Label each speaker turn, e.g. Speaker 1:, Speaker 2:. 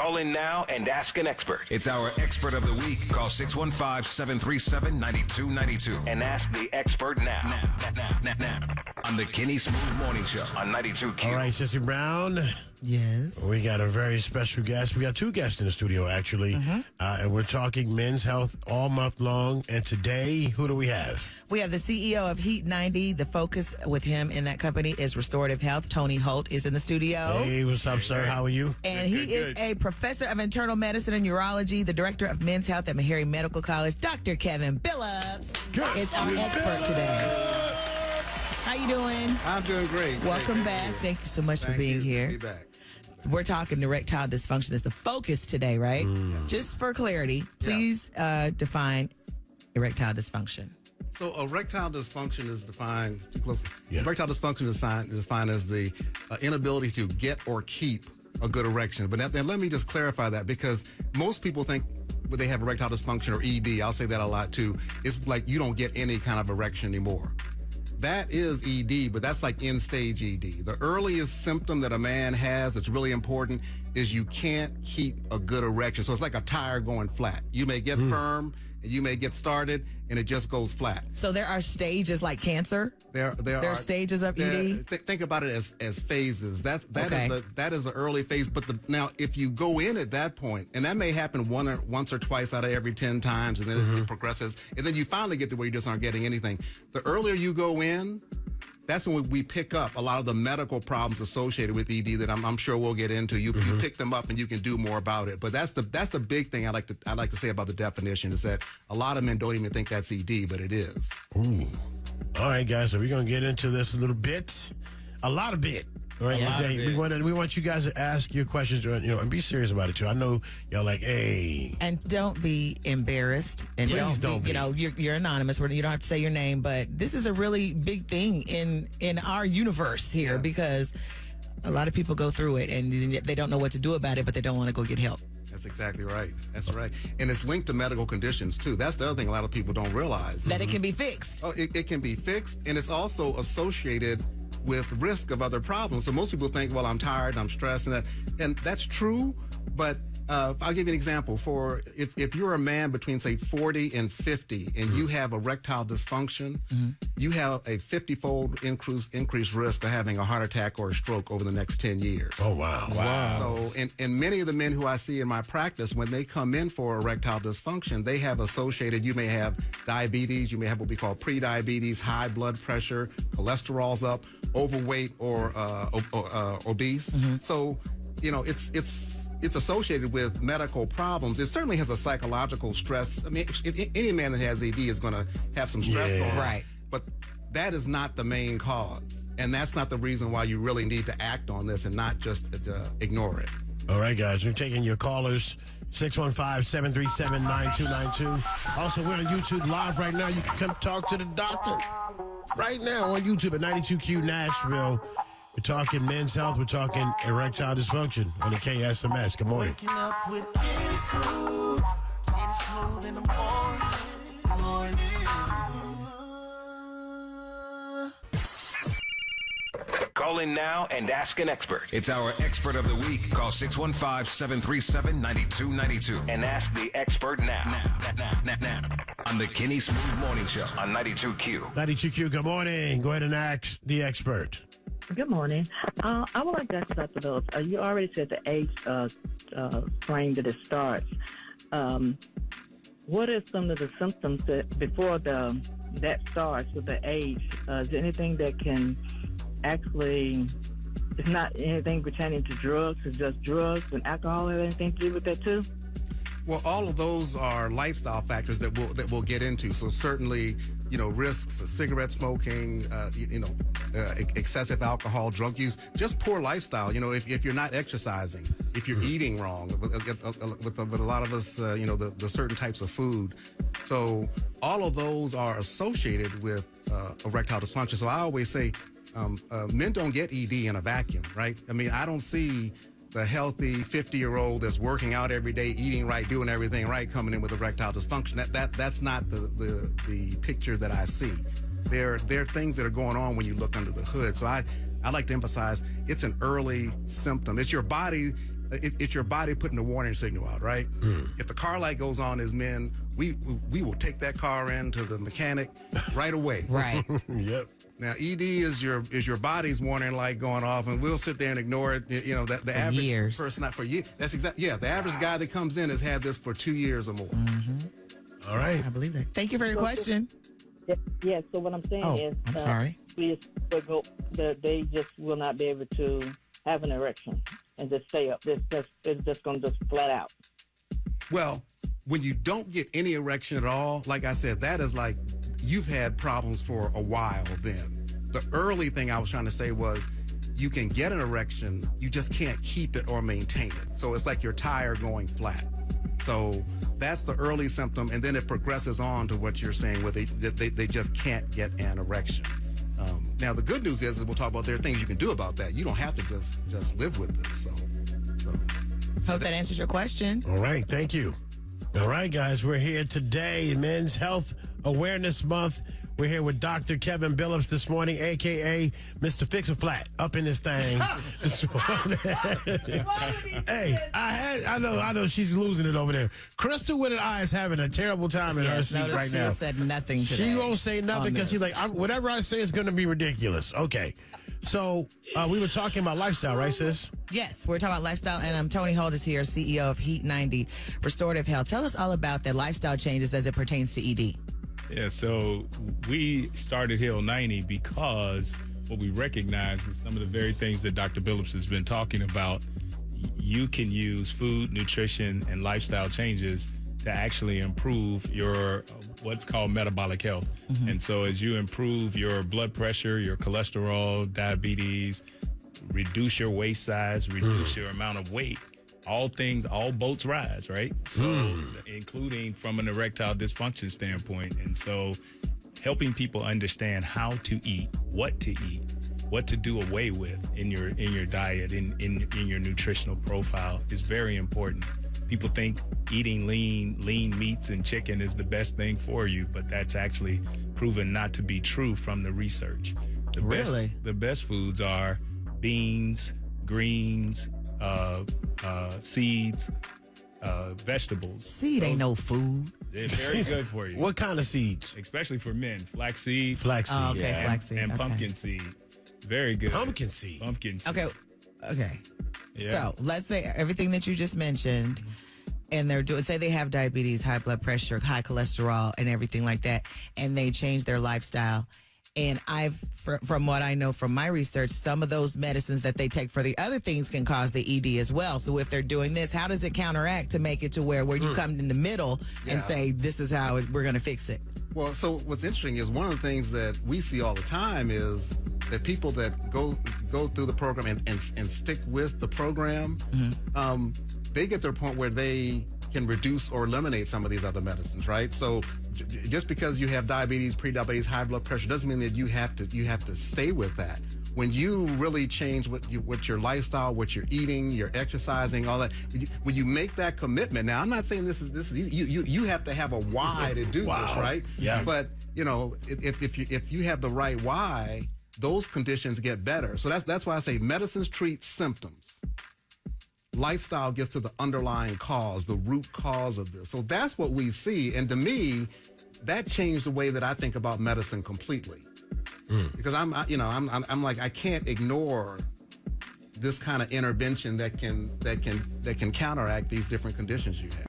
Speaker 1: Call in now and ask an expert.
Speaker 2: It's our expert of the week. Call 615-737-9292
Speaker 1: And ask the expert now.
Speaker 2: Now. On the Kenny Smoov Morning Show on 92Q.
Speaker 3: All right, Sissy Brown.
Speaker 4: Yes.
Speaker 3: We got a very special guest. We got two guests in the studio, actually. And we're talking men's health all month long. And today, who do we have?
Speaker 4: We have the CEO of Heat 90. The focus with him in that company is restorative health. Tony Holt is in the studio.
Speaker 3: Hey, what's up, sir? How are you?
Speaker 4: And he is a professor of internal medicine and urology, the director of men's health at Meharry Medical College. Dr. Kevin Billups is our expert today. How you doing?
Speaker 5: I'm doing great.
Speaker 4: Welcome back. Thank you so much for being here.
Speaker 5: Be back.
Speaker 4: We're talking erectile dysfunction is the focus today, right? Just for clarity, please define erectile dysfunction.
Speaker 5: So erectile dysfunction is defined, too close.
Speaker 3: Yeah.
Speaker 5: Erectile dysfunction is defined as the inability to get or keep a good erection. But now let me just clarify that, because most people think when they have erectile dysfunction or ED, I'll say that a lot too, it's like you don't get any kind of erection anymore. That is ED, but that's like end-stage ED. The earliest symptom that a man has that's really important is you can't keep a good erection. So it's like a tire going flat. You may get firm, and you may get started, and it just goes flat.
Speaker 4: So there are stages like cancer?
Speaker 5: There
Speaker 4: are stages of ED?
Speaker 5: Think about it as phases. That is the early phase. But now, if you go in at that point, and that may happen once or twice out of every 10 times, and then it progresses, and then you finally get to where you just aren't getting anything. The earlier you go in, that's when we pick up a lot of the medical problems associated with ED that I'm sure we'll get into. You pick them up and you can do more about it. But that's the big thing I like to say about the definition is that a lot of men don't even think that's ED, but it is.
Speaker 3: Ooh. All right, guys. So we're gonna get into this a little bit, a lot of bit. All right, today we want you guys to ask your questions, and be serious about it too. I know y'all like, hey,
Speaker 4: and don't be embarrassed, and
Speaker 3: Please don't be.
Speaker 4: You're anonymous. You don't have to say your name, but this is a really big thing in our universe here because a lot of people go through it and they don't know what to do about it, but they don't want to go get help.
Speaker 5: That's exactly right. That's right. And it's linked to medical conditions, too. That's the other thing a lot of people don't realize.
Speaker 4: That it can be fixed.
Speaker 5: Oh, it can be fixed, and it's also associated with risk of other problems. So most people think, well, I'm tired, I'm stressed, and that's true, but I'll give you an example. For if you're a man between, say, 40 and 50, and you have erectile dysfunction, you have a 50-fold increased risk of having a heart attack or a stroke over the next 10 years.
Speaker 3: Oh, wow.
Speaker 5: So, and many of the men who I see in my practice, when they come in for erectile dysfunction, they have associated, you may have diabetes, you may have what we call pre-diabetes, high blood pressure, cholesterol's up, overweight or obese. So, it's associated with medical problems. It certainly has a psychological stress. I mean, any man that has ED is going to have some stress going on.
Speaker 4: Right.
Speaker 5: But that is not the main cause. And that's not the reason why you really need to act on this and not just ignore it.
Speaker 3: All right, guys. We're taking your callers. 615-737-9292. Also, we're on YouTube Live right now. You can come talk to the doctor right now on YouTube at 92Q Nashville. We're talking men's health. We're talking erectile dysfunction on the KSMS. Good morning.
Speaker 6: Waking up with Kenny Smoov in the morning.
Speaker 1: Call in now and ask an expert.
Speaker 2: It's our expert of the week. Call 615-737-9292
Speaker 1: And ask the expert now.
Speaker 2: On the Kenny Smoov Morning Show
Speaker 1: On 92Q.
Speaker 3: 92Q, good morning. Go ahead and ask the expert.
Speaker 7: Good morning. I would like to ask Dr. Billups, you already said the age frame that it starts. What are some of the symptoms that before that starts with the age? Is there anything that can actually, it's not anything pertaining to drugs, it's just drugs and alcohol have anything to do with that too?
Speaker 5: Well, all of those are lifestyle factors that we'll get into. So certainly, risks of cigarette smoking, excessive alcohol, drug use, just poor lifestyle. If you're not exercising, if you're eating wrong, with a lot of us, the certain types of food. So all of those are associated with erectile dysfunction. So I always say, men don't get ED in a vacuum, right? I mean, I don't see the healthy 50-year-old that's working out every day, eating right, doing everything right, coming in with erectile dysfunction. That's not the picture that I see. There are things that are going on when you look under the hood. So I like to emphasize it's an early symptom. It's your body it's your body putting a warning signal out, right? If the car light goes on as men, we will take that car into the mechanic right away.
Speaker 4: Right.
Speaker 3: Yep.
Speaker 5: Now, ED is your body's warning light going off, and we'll sit there and ignore it. You know, the average
Speaker 4: years.
Speaker 5: person, not for years. That's exactly, the average guy that comes in has had this for 2 years or more.
Speaker 3: All right.
Speaker 4: I believe that. Thank you for your question.
Speaker 7: Yeah, so what I'm saying is...
Speaker 4: I'm sorry.
Speaker 7: They just will not be able to have an erection and just stay up. It's just going to just flat out.
Speaker 5: Well, when you don't get any erection at all, like I said, that is like you've had problems for a while then. The early thing I was trying to say was you can get an erection, you just can't keep it or maintain it. So it's like your tire going flat. So that's the early symptom, and then it progresses on to what you're saying where they just can't get an erection. Now, the good news is we'll talk about there are things you can do about that. You don't have to just live with this. So.
Speaker 4: Hope that answers your question.
Speaker 3: All right. Thank you. All right, guys. We're here today, Men's Health Awareness Month. We're here with Dr. Kevin Billups this morning, a.k.a. Mr. Fix-A-Flat, up in this thing. Hey, I know she's losing it over there. Crystal with an eye is having a terrible time in her seat right now.
Speaker 4: She said nothing today.
Speaker 3: She won't say nothing because she's like, whatever I say is going to be ridiculous. Okay. So we were talking about lifestyle, right, sis?
Speaker 4: Yes, we're talking about lifestyle, and Tony Holt is here, CEO of Heat 90 Restorative Health. Tell us all about the lifestyle changes as it pertains to ED.
Speaker 8: Yeah, so we started Hill 90 because what we recognized was some of the very things that Dr. Billups has been talking about. You can use food, nutrition, and lifestyle changes to actually improve your what's called metabolic health. And so as you improve your blood pressure, your cholesterol, diabetes, reduce your waist size, reduce your amount of weight, all boats rise, right? So including from an erectile dysfunction standpoint. And so helping people understand how to eat, what to do away with in your diet, in your nutritional profile is very important. People think eating lean meats and chicken is the best thing for you, but that's actually proven not to be true from the research. The best foods are beans, greens, seeds, vegetables.
Speaker 4: Seed ain't no food.
Speaker 8: They're very good for you.
Speaker 3: What kind of seeds?
Speaker 8: Especially for men. Flaxseed.
Speaker 3: Flaxseed.
Speaker 4: Oh, okay,
Speaker 8: Yeah,
Speaker 4: flaxseed.
Speaker 8: and
Speaker 4: okay.
Speaker 8: pumpkin seed. Very good.
Speaker 3: Pumpkin seed.
Speaker 8: Pumpkin seed.
Speaker 4: Okay.
Speaker 8: Yeah.
Speaker 4: So let's say everything that you just mentioned, and they're doing, say they have diabetes, high blood pressure, high cholesterol, and everything like that, and they change their lifestyle. And from what I know from my research, some of those medicines that they take for the other things can cause the ED as well. So if they're doing this, how does it counteract to make it to where you come in the middle and say, this is how we're going to fix it?
Speaker 5: Well, so what's interesting is one of the things that we see all the time is that people that go through the program and stick with the program, they get to a point where they can reduce or eliminate some of these other medicines, right? So just because you have diabetes, prediabetes, high blood pressure doesn't mean that you have to stay with that. When you really change what your lifestyle, what you're eating, your exercising, all that, when you make that commitment. Now, I'm not saying this is you have to have a why to do this, right?
Speaker 3: Yeah.
Speaker 5: But if you have the right why, those conditions get better. So that's why I say medicines treat symptoms. Lifestyle gets to the underlying cause, the root cause of this. So that's what we see. And to me, that changed the way that I think about medicine completely. Because I'm like, I can't ignore this kind of intervention that can counteract these different conditions you have.